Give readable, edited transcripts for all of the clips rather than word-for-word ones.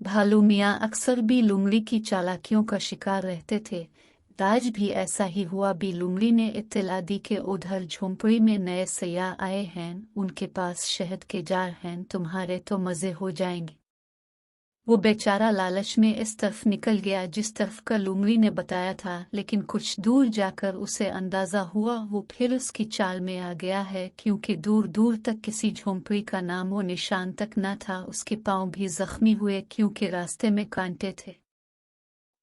भालू मियाँ अक्सर बी लुमड़ी की चालाकियों का शिकार रहते थे। आज भी ऐसा ही हुआ। बी लुमड़ी ने इत्तला दी कि उधर झोंपड़ी में नए सयाह आए हैं, उनके पास शहद के जार हैं, तुम्हारे तो मजे हो जाएंगे। वो बेचारा लालच में इस तरफ निकल गया जिस तरफ का लुमड़ी ने बताया था, लेकिन कुछ दूर जाकर उसे अंदाजा हुआ वो फिर उसकी चाल में आ गया है, क्योंकि दूर दूर तक किसी झोंपड़ी का नामो निशान तक न था। उसके पांव भी जख्मी हुए क्योंकि रास्ते में कांटे थे।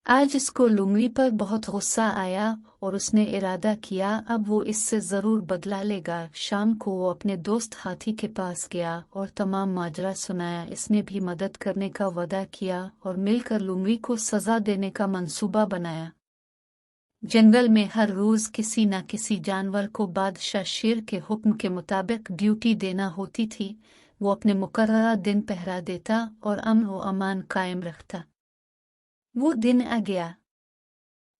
आज इसको लुमड़ी पर बहुत गुस्सा आया और उसने इरादा किया अब वो इससे जरूर बदला लेगा। शाम को वो अपने दोस्त हाथी के पास गया और तमाम माजरा सुनाया। इसने भी मदद करने का वादा किया और मिलकर लुमड़ी को सजा देने का मंसूबा बनाया। जंगल में हर रोज किसी न किसी जानवर को बादशाह शेर के हुक्म के मुताबिक ड्यूटी देना होती थी। वो अपने मुकर्ररा दिन पहरा देता और अमन व अमान कायम रखता। वो दिन आ गया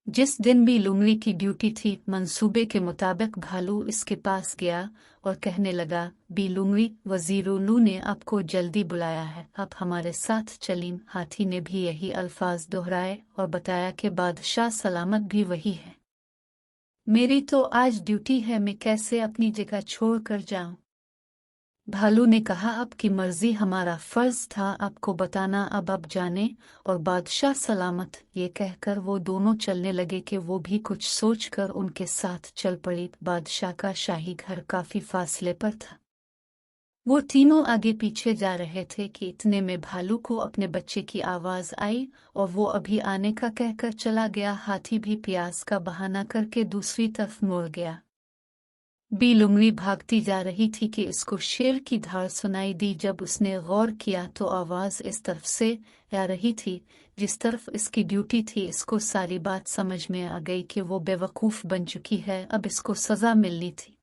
जिस दिन भी लुमड़ी की ड्यूटी थी। मंसूबे के मुताबिक भालू इसके पास गया और कहने लगा, बी लुमड़ी, वजीर उल्लू ने आपको जल्दी बुलाया है, आप हमारे साथ चलीं। हाथी ने भी यही अल्फाज दोहराए और बताया कि बादशाह सलामत भी वही है। मेरी तो आज ड्यूटी है, मैं कैसे अपनी जगह छोड़ कर जाऊं। भालू ने कहा, आपकी मर्जी, हमारा फर्ज था आपको बताना, अब आप जाने और बादशाह सलामत। ये कहकर वो दोनों चलने लगे कि वो भी कुछ सोचकर उनके साथ चल पड़ी। बादशाह का शाही घर काफी फासले पर था। वो तीनों आगे पीछे जा रहे थे कि इतने में भालू को अपने बच्चे की आवाज आई और वो अभी आने का कहकर चला गया। हाथी भी प्यास का बहाना करके दूसरी तरफ मुड़ गया। बी लुमड़ी भागती जा रही थी कि इसको शेर की धार सुनाई दी। जब उसने गौर किया तो आवाज इस तरफ से आ रही थी जिस तरफ इसकी ड्यूटी थी। इसको सारी बात समझ में आ गई कि वो बेवकूफ बन चुकी है, अब इसको सजा मिलनी थी।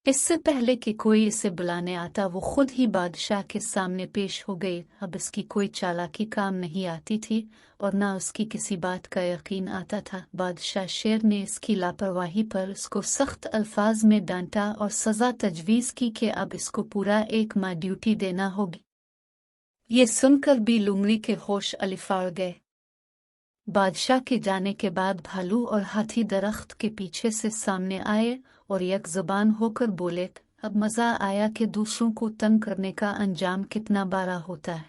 इससे पहले कि कोई इसे बुलाने आता वो खुद ही बादशाह के सामने पेश हो गई। अब इसकी कोई चालाकी काम नहीं आती थी और ना उसकी किसी बात का यकीन आता था। बादशाह शेर ने इसकी लापरवाही पर इसको सख्त अल्फाज में डांटा और सजा तजवीज़ की कि अब इसको पूरा 1 माह ड्यूटी देना होगी। ये सुनकर भी लुमड़ी के होश अलिफाड़ गए। बादशाह के जाने के बाद भालू और हाथी दरख्त के पीछे से सामने आए और एक ज़बान होकर बोले, अब मज़ा आया कि दूसरों को तंग करने का अंजाम कितना बारा होता है।